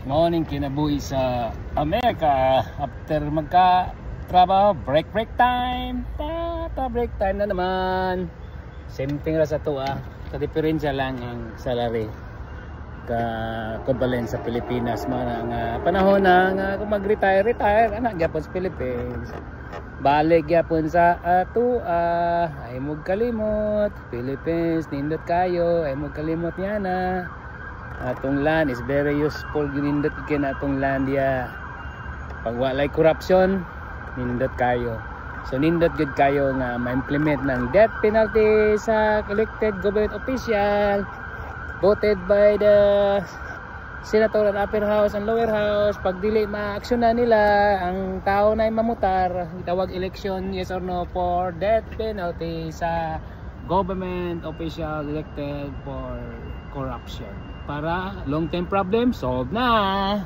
Morning kinabuhi sa Amerika. After magka-trabaho, break time. Break time na naman. Same thing ra sa to Ka-diferensya lang ang salary. Ka-equivalent sa Pilipinas. Mga panahon na kung mag-retire, anak gyapon sa Philippines. Balik gyapon sa ay mo kalimot. Philippines, nindot kayo. Ay mo kalimot niya na. Atong land is very useful, ginindot ikin atong land ya. Pag walay corruption, nindot kayo. So nindot gud kayo nga ma-implement ng death penalty sa elected government official voted by the senator and upper house and lower house. Pag dili ma-aksyonan nila ang tao na mamutar, itawag election yes or no for death penalty sa government official elected for corruption. Para long-term problem solve na.